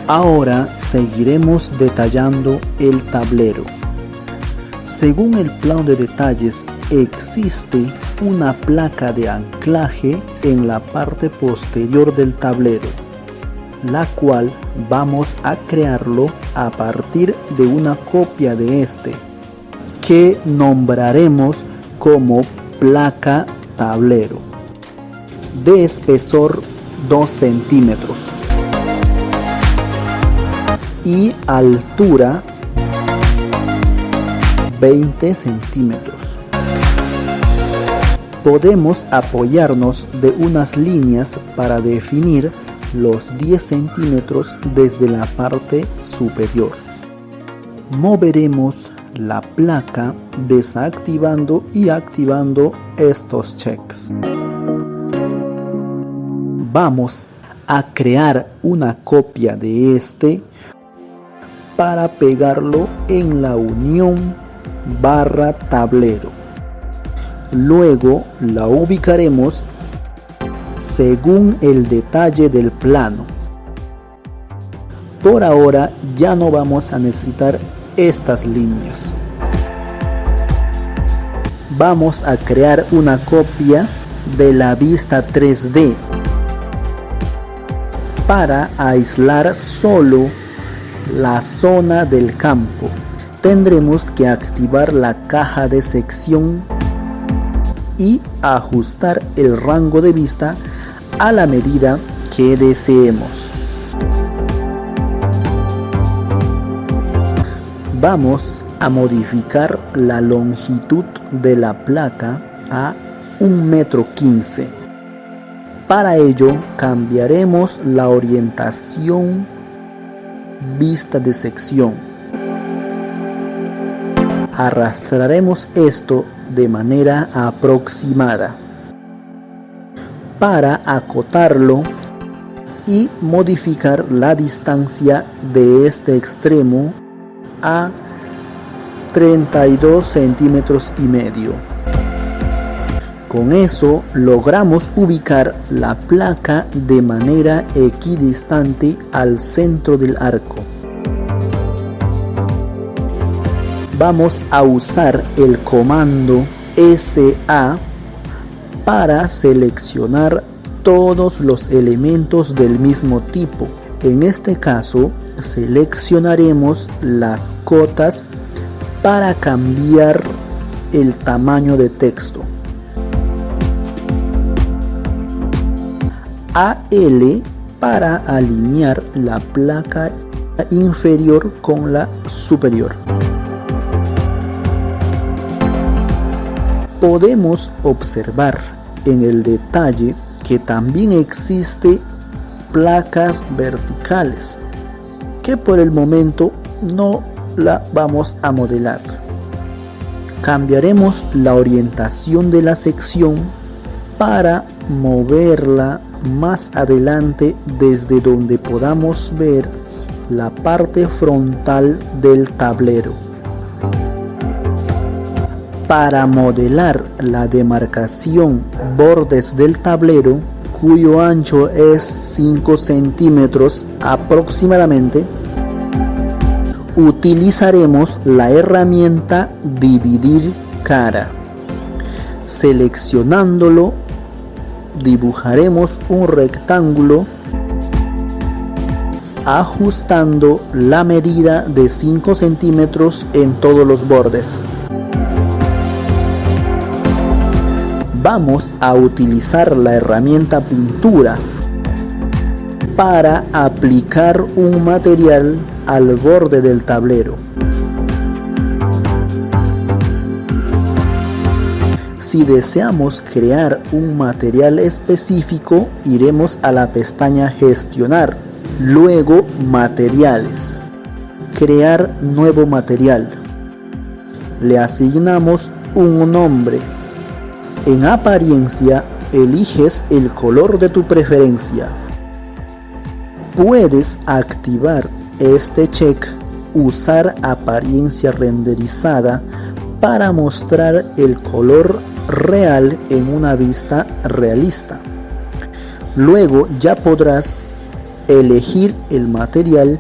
Ahora seguiremos detallando el tablero. Según el plano de detalles, existe una placa de anclaje en la parte posterior del tablero, la cual vamos a crearlo a partir de una copia de este, que nombraremos como placa tablero, de espesor 2 centímetros y altura 20 centímetros. Podemos apoyarnos de unas líneas para definir los 10 centímetros desde la parte superior. Moveremos la placa desactivando y activando estos checks. Vamos a crear una copia de este para pegarlo en la unión barra tablero. Luego la ubicaremos según el detalle del plano. Por ahora ya no vamos a necesitar estas líneas. Vamos a crear una copia de la vista 3D para aislar solo la zona del campo. Tendremos que activar la caja de sección y ajustar el rango de vista a la medida que deseemos. Vamos a modificar la longitud de la placa a 1,15 m. Para ello cambiaremos la orientación vista de sección. Arrastraremos esto de manera aproximada para acotarlo y modificar la distancia de este extremo a 32 centímetros y medio. Con eso logramos ubicar la placa de manera equidistante al centro del arco. Vamos a usar el comando SA para seleccionar todos los elementos del mismo tipo. En este caso, seleccionaremos las cotas para cambiar el tamaño de texto. AL para alinear la placa inferior con la superior. Podemos observar en el detalle que también existe placas verticales, que por el momento no la vamos a modelar. Cambiaremos la orientación de la sección para moverla más adelante desde donde podamos ver la parte frontal del tablero. Para modelar la demarcación bordes del tablero, cuyo ancho es 5 centímetros aproximadamente, utilizaremos la herramienta dividir cara. Seleccionándolo, dibujaremos un rectángulo ajustando la medida de 5 centímetros en todos los bordes. Vamos a utilizar la herramienta pintura para aplicar un material al borde del tablero. Si deseamos crear un material específico, iremos a la pestaña Gestionar, luego Materiales, Crear nuevo material. Le asignamos un nombre. En apariencia, eliges el color de tu preferencia. Puedes activar este check, usar apariencia renderizada para mostrar el color real en una vista realista. Luego ya podrás elegir el material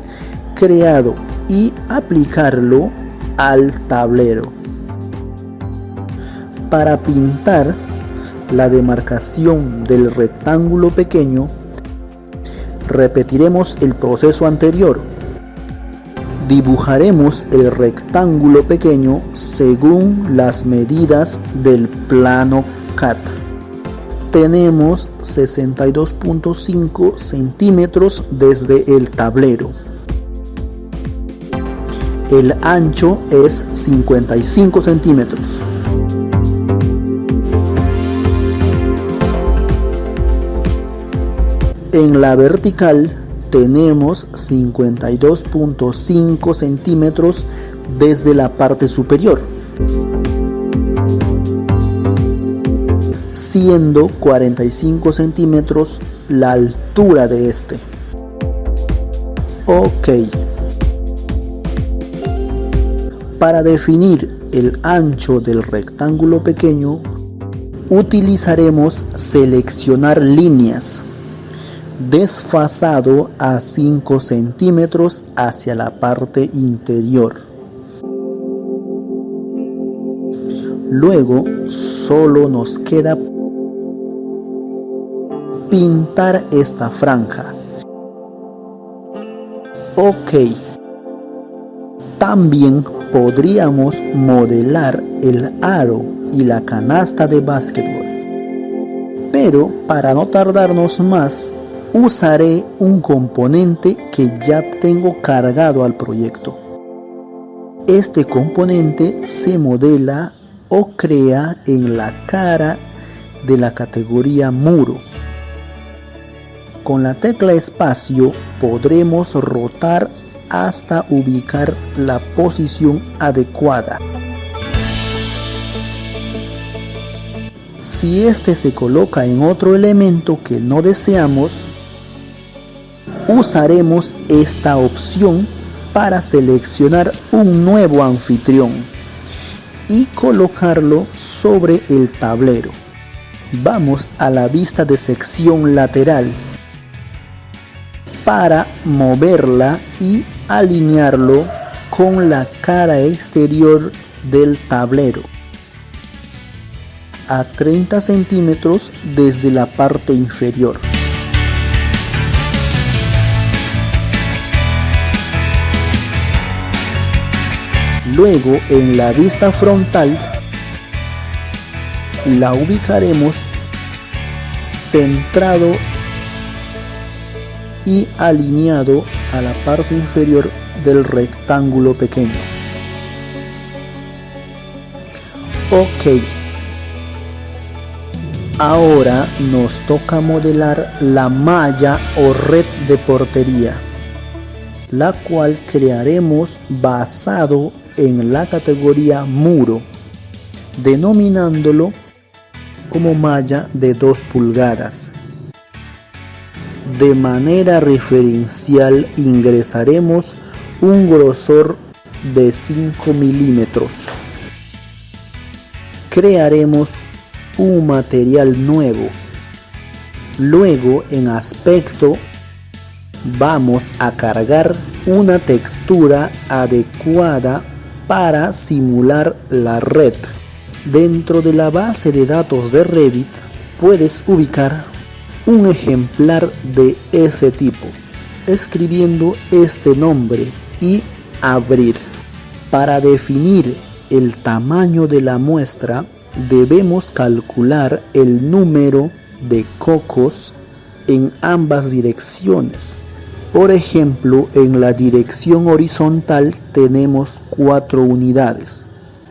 creado y aplicarlo al tablero. Para pintar la demarcación del rectángulo pequeño, repetiremos el proceso anterior. Dibujaremos el rectángulo pequeño según las medidas del plano CAD. Tenemos 62.5 centímetros desde el tablero. El ancho es 55 centímetros. En la vertical tenemos 52.5 centímetros desde la parte superior, siendo 45 centímetros la altura de este. Ok. Para definir el ancho del rectángulo pequeño, utilizaremos seleccionar líneas, desfasado a 5 centímetros hacia la parte interior. Luego solo nos queda pintar esta franja. Ok. También podríamos modelar el aro y la canasta de básquetbol. Pero para no tardarnos más, usaré un componente que ya tengo cargado al proyecto. Este componente se modela o crea en la cara de la categoría muro. Con la tecla espacio podremos rotar hasta ubicar la posición adecuada. Si este se coloca en otro elemento que no deseamos, usaremos esta opción para seleccionar un nuevo anfitrión y colocarlo sobre el tablero. Vamos a la vista de sección lateral para moverla y alinearlo con la cara exterior del tablero a 30 centímetros desde la parte inferior. Luego, en la vista frontal, la ubicaremos centrado y alineado a la parte inferior del rectángulo pequeño. Ok. Ahora nos toca modelar la malla o red de portería, la cual crearemos basado en la categoría muro, denominándolo como malla de 2 pulgadas. De manera referencial ingresaremos un grosor de 5 milímetros. Crearemos un material nuevo. Luego, en aspecto, vamos a cargar una textura adecuada para simular la red. Dentro de la base de datos de Revit puedes ubicar un ejemplar de ese tipo, escribiendo este nombre y abrir. Para definir el tamaño de la muestra, debemos calcular el número de cocos en ambas direcciones. Por ejemplo, en la dirección horizontal tenemos 4 unidades.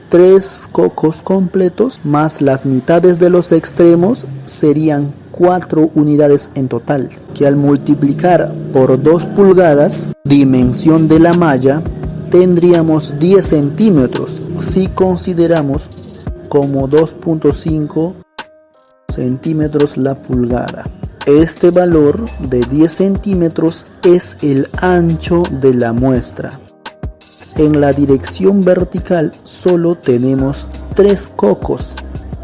3 cocos completos más las mitades de los extremos serían 4 unidades en total, que al multiplicar por 2 pulgadas, dimensión de la malla, tendríamos 10 centímetros si consideramos como 2.5 centímetros la pulgada. Este valor de 10 centímetros es el ancho de la muestra. En la dirección vertical solo tenemos 3 cocos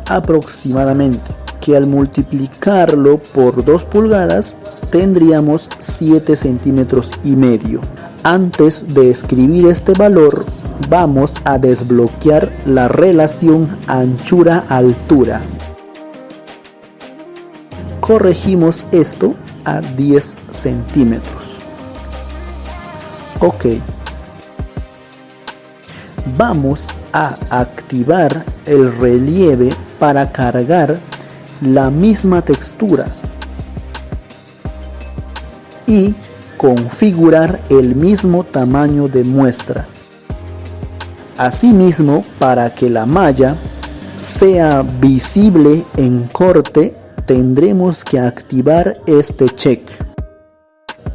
aproximadamente. que al multiplicarlo por 2 pulgadas tendríamos 7 centímetros y medio. Antes de escribir este valor, vamos a desbloquear la relación anchura-altura. Corregimos esto a 10 centímetros. Ok. Vamos a activar el relieve para cargar la misma textura y configurar el mismo tamaño de muestra. Asimismo, para que la malla sea visible en corte, tendremos que activar este check,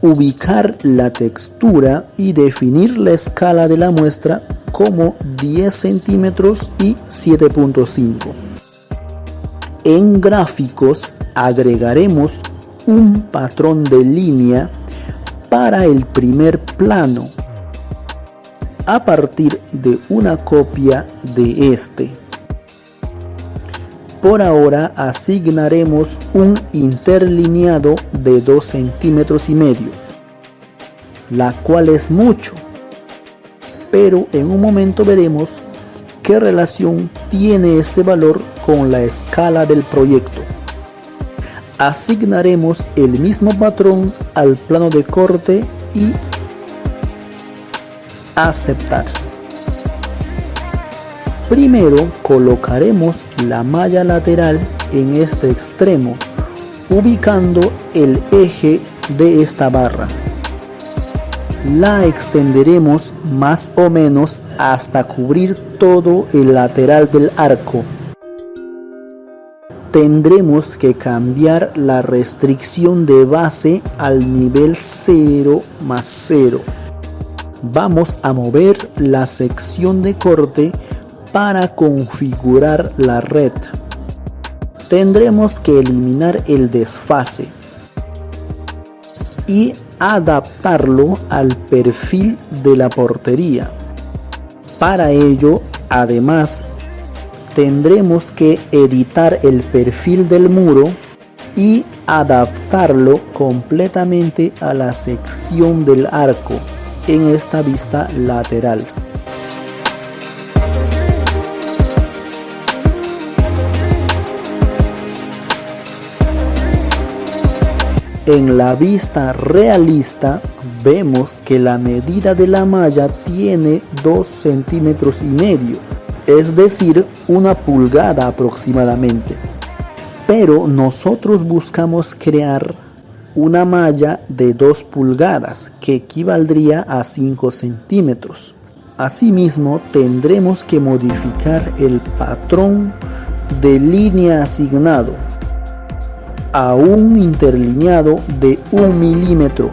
ubicar la textura y definir la escala de la muestra como 10 centímetros y 7.5. En gráficos agregaremos un patrón de línea para el primer plano a partir de una copia de este. Por ahora asignaremos un interlineado de 2 centímetros y medio, la cual es mucho, pero en un momento veremos qué relación tiene este valor con la escala del proyecto. Asignaremos el mismo patrón al plano de corte y aceptar. Primero colocaremos la malla lateral en este extremo, ubicando el eje de esta barra. La extenderemos más o menos hasta cubrir todo el lateral del arco. Tendremos que cambiar la restricción de base al nivel 0 más 0. Vamos a mover la sección de corte para configurar la red. Tendremos que eliminar el desfase y adaptarlo al perfil de la portería. Para ello, además, tendremos que editar el perfil del muro y adaptarlo completamente a la sección del arco en esta vista lateral. En la vista realista vemos que la medida de la malla tiene 2 centímetros y medio, es decir, 1 pulgada aproximadamente. Pero nosotros buscamos crear una malla de 2 pulgadas que equivaldría a 5 centímetros. Asimismo, tendremos que modificar el patrón de línea asignado a un interlineado de 1 milímetro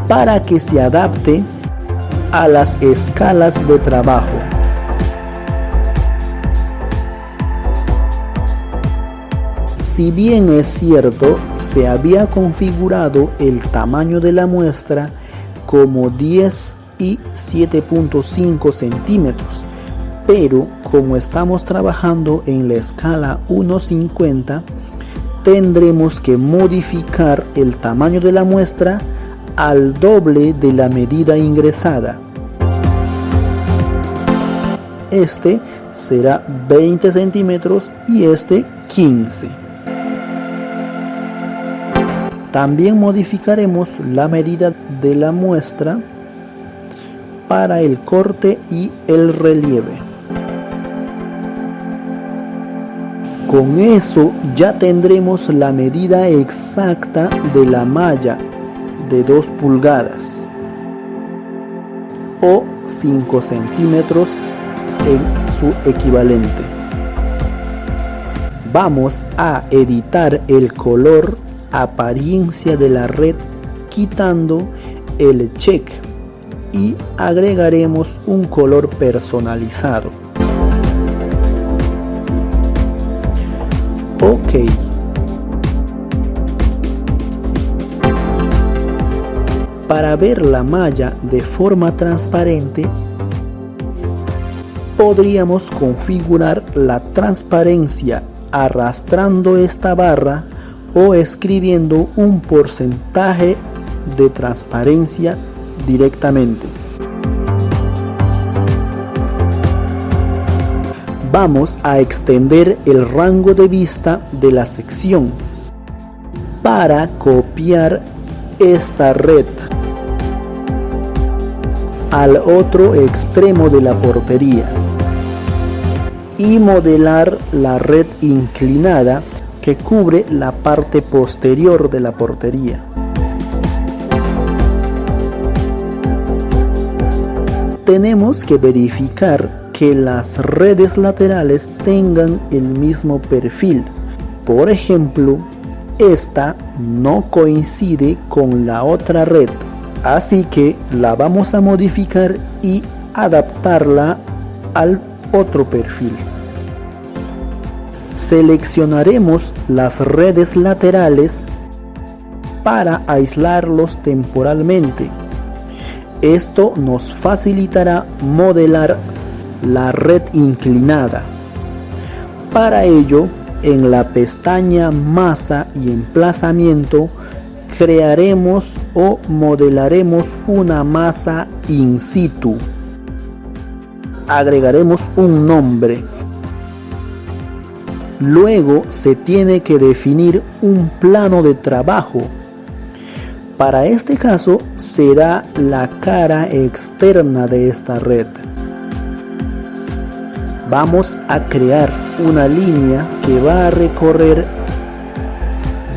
para que se adapte a las escalas de trabajo. Si bien es cierto, se había configurado el tamaño de la muestra como 10 y 7.5 centímetros, pero como estamos trabajando en la escala 1:50, tendremos que modificar el tamaño de la muestra al doble de la medida ingresada. Este será 20 centímetros y este 15. También modificaremos la medida de la muestra para el corte y el relieve. Con eso ya tendremos la medida exacta de la malla de 2 pulgadas o 5 centímetros en su equivalente. Vamos a editar el color apariencia de la red quitando el check y agregaremos un color personalizado. Ok. Para ver la malla de forma transparente, podríamos configurar la transparencia arrastrando esta barra o escribiendo un porcentaje de transparencia directamente. Vamos a extender el rango de vista de la sección para copiar esta red al otro extremo de la portería y modelar la red inclinada que cubre la parte posterior de la portería. Tenemos que verificar que las redes laterales tengan el mismo perfil. Por ejemplo, esta no coincide con la otra red, así que la vamos a modificar y adaptarla al otro perfil. Seleccionaremos las redes laterales para aislarlos temporalmente. Esto nos facilitará modelar la red inclinada. Para ello, en la pestaña Masa y Emplazamiento, crearemos o modelaremos una masa in situ. Agregaremos un nombre. Luego se tiene que definir un plano de trabajo. Para este caso será la cara externa de esta red. Vamos a crear una línea que va a recorrer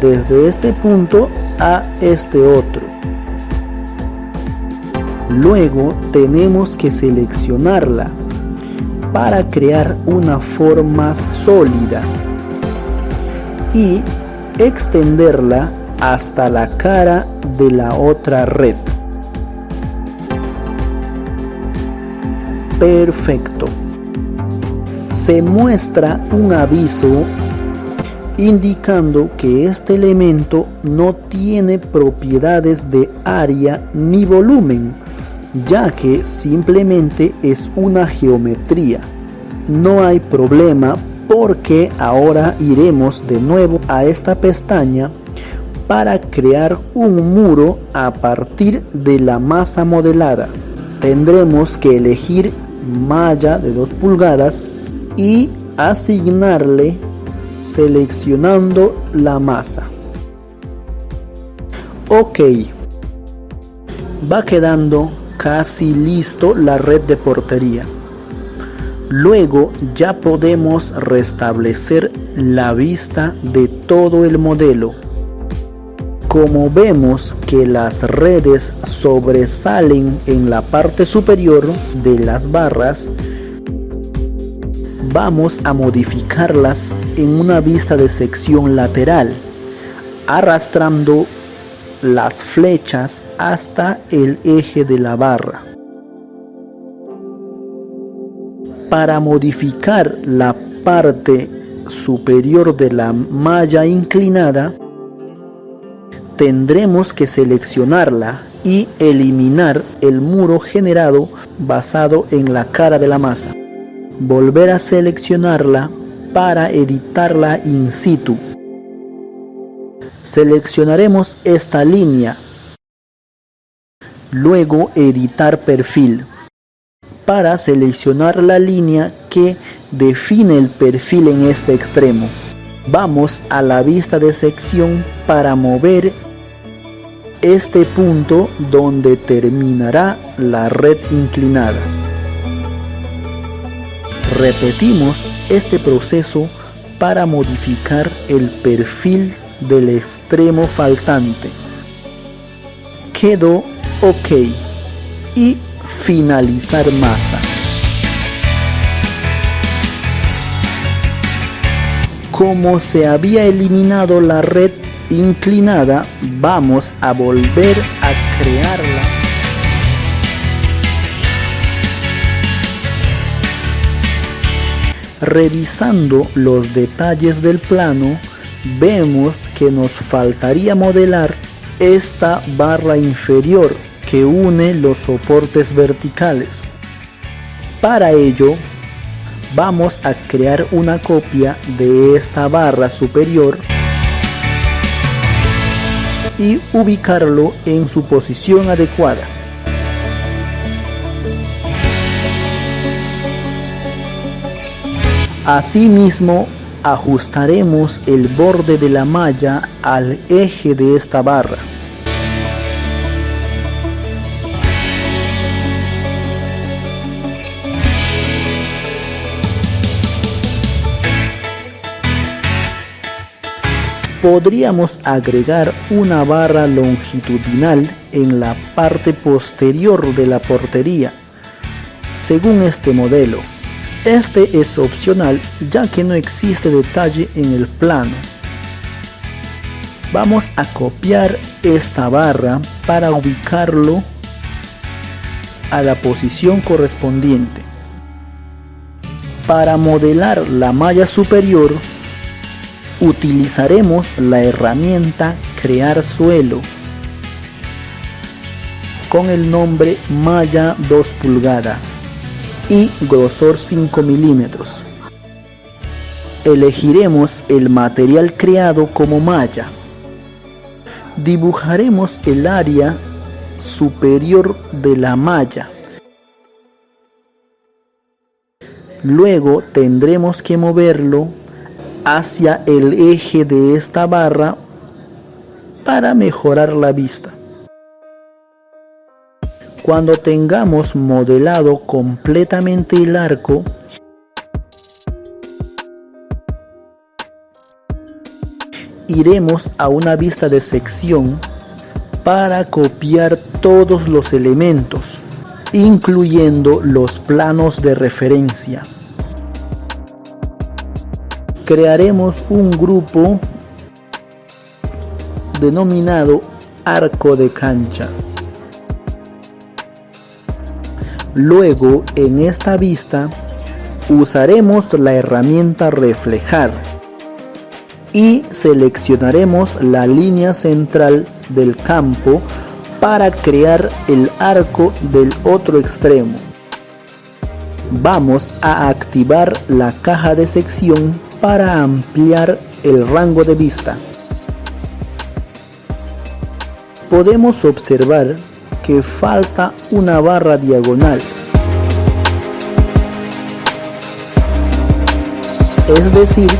desde este punto a este otro. Luego tenemos que seleccionarla para crear una forma sólida y extenderla hasta la cara de la otra red. Perfecto. Se muestra un aviso indicando que este elemento no tiene propiedades de área ni volumen, ya que simplemente es una geometría. No hay problema porque ahora iremos de nuevo a esta pestaña para crear un muro a partir de la masa modelada. Tendremos que elegir malla de 2 pulgadas y asignarle seleccionando la masa. Ok, va quedando casi listo la red de portería. Luego ya podemos restablecer la vista de todo el modelo. Como vemos que las redes sobresalen en la parte superior de las barras, vamos a modificarlas en una vista de sección lateral, arrastrando las flechas hasta el eje de la barra. Para modificar la parte superior de la malla inclinada, tendremos que seleccionarla y eliminar el muro generado basado en la cara de la masa. Volver a seleccionarla para editarla in situ. Seleccionaremos esta línea. Luego editar perfil. Para seleccionar la línea que define el perfil en este extremo. Vamos a la vista de sección para mover este punto donde terminará la red inclinada. Repetimos este proceso para modificar el perfil del extremo faltante. Quedó ok y finalizar masa. Como se había eliminado la red inclinada, vamos a volver a crearla. Revisando los detalles del plano, vemos que nos faltaría modelar esta barra inferior que une los soportes verticales. Para ello, Vamos a crear una copia de esta barra superior y ubicarlo en su posición adecuada. Asimismo, ajustaremos el borde de la malla al eje de esta barra. Podríamos agregar una barra longitudinal en la parte posterior de la portería, según este modelo. Este es opcional ya que no existe detalle en el plano. Vamos a copiar esta barra para ubicarlo a la posición correspondiente. Para modelar la malla superior, utilizaremos la herramienta Crear Suelo con el nombre malla 2 pulgadas y grosor 5 milímetros. Elegiremos el material creado como malla. Dibujaremos el área superior de la malla. Luego tendremos que moverlo hacia el eje de esta barra para mejorar la vista. Cuando tengamos modelado completamente el arco, iremos a una vista de sección para copiar todos los elementos, incluyendo los planos de referencia. Crearemos un grupo denominado arco de cancha. Luego, en esta vista, usaremos la herramienta reflejar y seleccionaremos la línea central del campo para crear el arco del otro extremo. Vamos a activar la caja de sección para ampliar el rango de vista. Podemos observar que falta una barra diagonal. Es decir,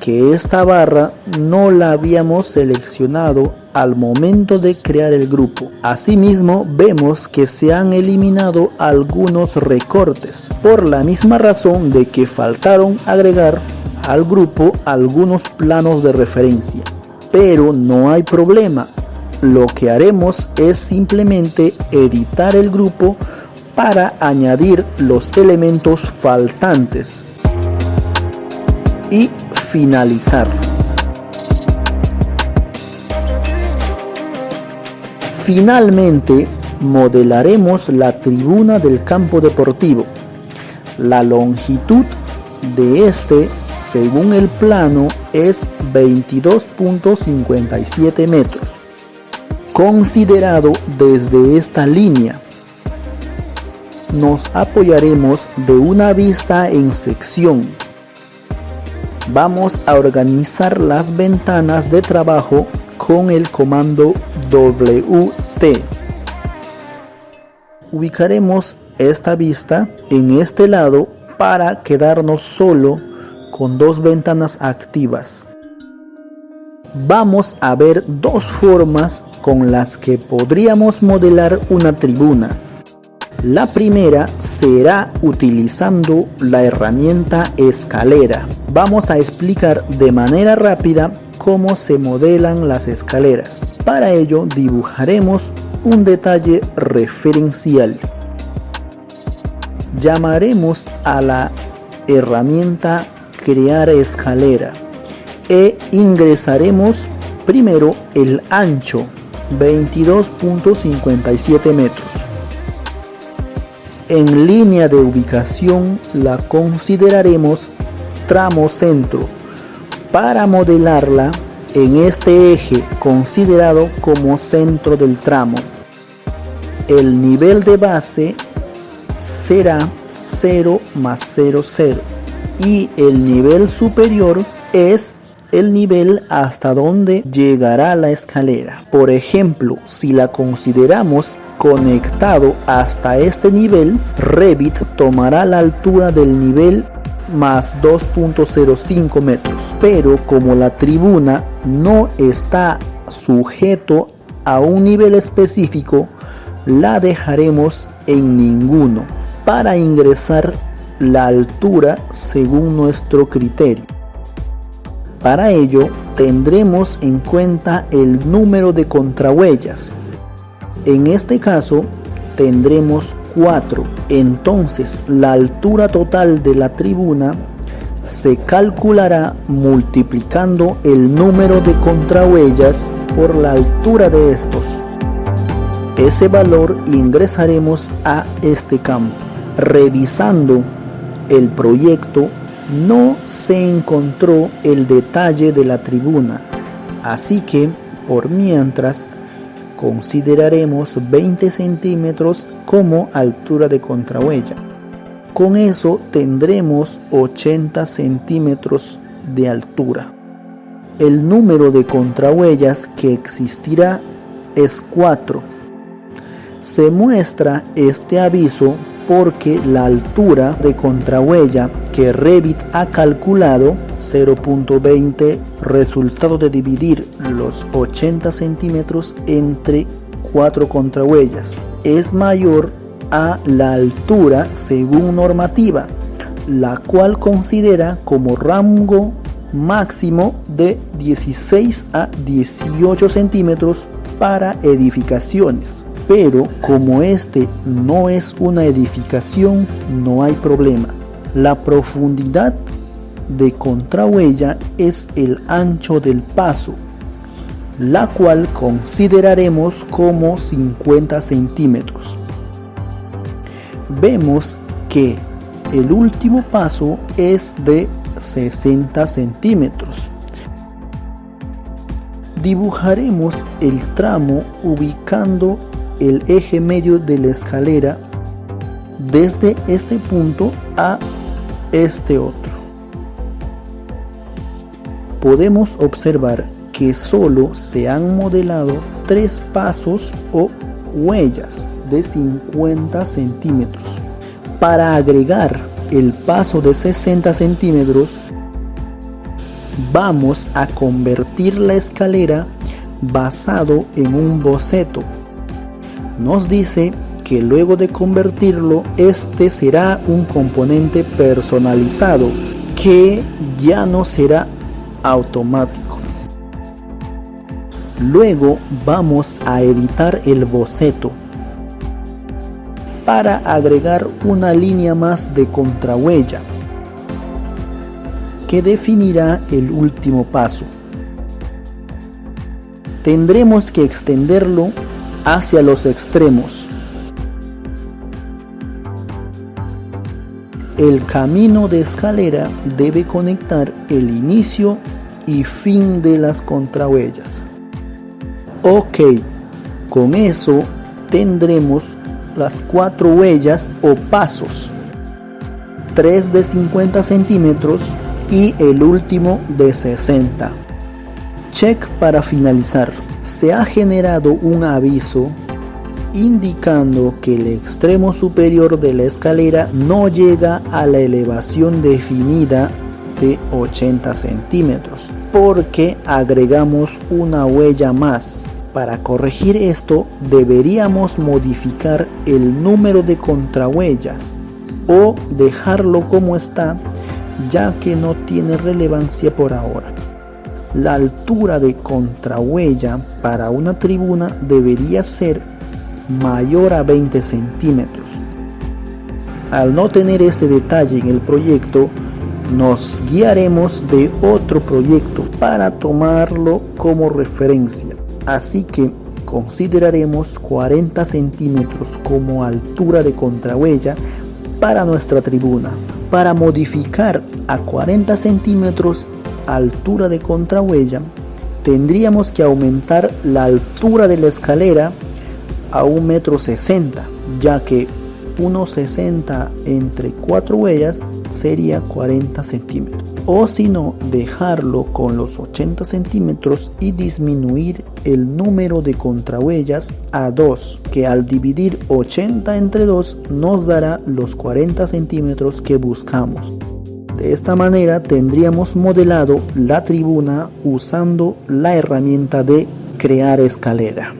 que esta barra no la habíamos seleccionado al momento de crear el grupo. Asimismo, vemos que se han eliminado algunos recortes, por la misma razón de que faltaron agregar al grupo algunos planos de referencia. Pero no hay problema, lo que haremos es simplemente editar el grupo para añadir los elementos faltantes y finalizar. Finalmente, modelaremos la tribuna del campo deportivo. La longitud de este, según el plano, es 22.57 metros. Considerado desde esta línea, nos apoyaremos de una vista en sección. Vamos a organizar las ventanas de trabajo con el comando WT. Ubicaremos esta vista en este lado para quedarnos solo con dos ventanas activas. Vamos a ver dos formas con las que podríamos modelar una tribuna. La primera será utilizando la herramienta escalera. Vamos a explicar de manera rápida cómo se modelan las escaleras. Para ello dibujaremos un detalle referencial. Llamaremos a la herramienta Crear Escalera e ingresaremos primero el ancho, 22.57 metros. En línea de ubicación la consideraremos tramo centro para modelarla en este eje considerado como centro del tramo. El nivel de base será 0 más 0, 0. Y el nivel superior es el nivel hasta donde llegará la escalera. Por ejemplo, si la consideramos conectado hasta este nivel, Revit tomará la altura del nivel más 2.05 metros. Pero como la tribuna no está sujeto a un nivel específico, la dejaremos en ninguno para ingresar la altura según nuestro criterio. Para ello tendremos en cuenta el número de contrahuellas. En este caso tendremos 4. Entonces la altura total de la tribuna se calculará multiplicando el número de contrahuellas por la altura de estos. Ese valor ingresaremos a este campo. Revisando el proyecto, no se encontró el detalle de la tribuna, así que por mientras consideraremos 20 centímetros como altura de contrahuella. Con eso tendremos 80 centímetros de altura. El número de contrahuellas que existirá es 4. Se muestra este aviso porque la altura de contrahuella que Revit ha calculado, 0.20, resultado de dividir los 80 centímetros entre 4 contrahuellas, es mayor a la altura según normativa, la cual considera como rango máximo de 16 a 18 centímetros para edificaciones. Pero como este no es una edificación, no hay problema. La profundidad de contrahuella es el ancho del paso, la cual consideraremos como 50 centímetros. Vemos que el último paso es de 60 centímetros. Dibujaremos el tramo ubicando el eje medio de la escalera desde este punto a este otro. Podemos observar que solo se han modelado 3 pasos o huellas de 50 centímetros. Para agregar el paso de 60 centímetros, vamos a convertir la escalera basado en un boceto. Nos dice que luego de convertirlo, este será un componente personalizado que ya no será automático. Luego vamos a editar el boceto para agregar una línea más de contrahuella que definirá el último paso. Tendremos que extenderlo hacia los extremos. El camino de escalera debe conectar el inicio y fin de las contrahuellas. Ok, con eso tendremos las 4 huellas o pasos, 3 de 50 centímetros y el último de 60. Check para finalizar. Se ha generado un aviso indicando que el extremo superior de la escalera no llega a la elevación definida de 80 centímetros porque agregamos una huella más. Para corregir esto deberíamos modificar el número de contrahuellas o dejarlo como está, ya que no tiene relevancia por ahora. La altura de contrahuella para una tribuna debería ser mayor a 20 centímetros. Al no tener este detalle en el proyecto, nos guiaremos de otro proyecto para tomarlo como referencia. Así que consideraremos 40 centímetros como altura de contrahuella para nuestra tribuna. Para modificar a 40 centímetros altura de contrahuella, tendríamos que aumentar la altura de la escalera a 1,60 m, ya que 1,60 entre 4 huellas sería 40 centímetros. O si no, dejarlo con los 80 centímetros y disminuir el número de contrahuellas a 2, que al dividir 80 entre 2 nos dará los 40 centímetros que buscamos. De esta manera tendríamos modelado la tribuna usando la herramienta de crear escalera.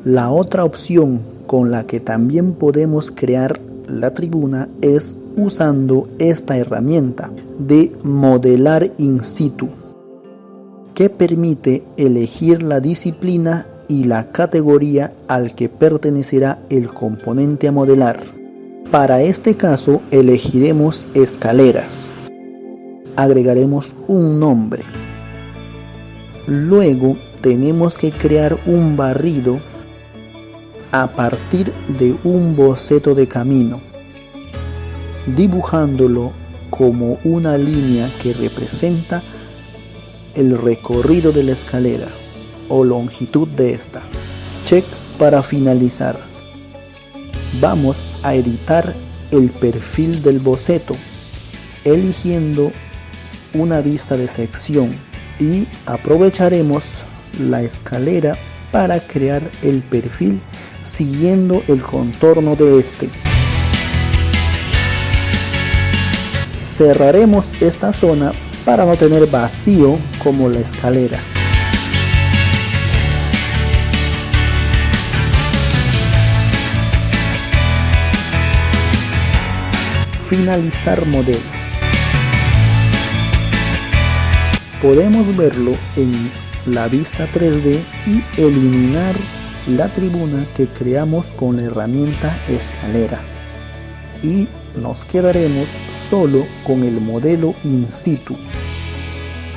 La otra opción con la que también podemos crear la tribuna es usando esta herramienta de modelar in situ, que permite elegir la disciplina y la categoría al que pertenecerá el componente a modelar. Para este caso elegiremos escaleras. Agregaremos un nombre. Luego tenemos que crear un barrido a partir de un boceto de camino, dibujándolo como una línea que representa el recorrido de la escalera o longitud de esta. Check para finalizar. Vamos a editar el perfil del boceto, eligiendo una vista de sección, y aprovecharemos la escalera para crear el perfil siguiendo el contorno de este. Cerraremos esta zona para no tener vacío como la escalera. Finalizar modelo. Podemos verlo en la vista 3D y eliminar la tribuna que creamos con la herramienta escalera, y nos quedaremos solo con el modelo in situ.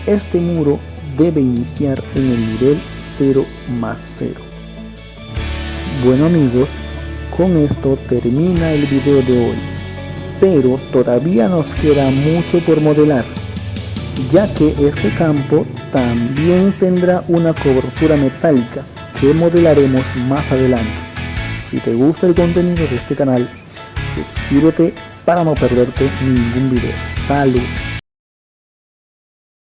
Este muro debe iniciar en el nivel 0+0. Bueno amigos, con esto termina el video de hoy, pero todavía nos queda mucho por modelar, ya que este campo también tendrá una cobertura metálica que modelaremos más adelante. Si te gusta el contenido de este canal, suscríbete para no perderte ningún video. ¡Salud!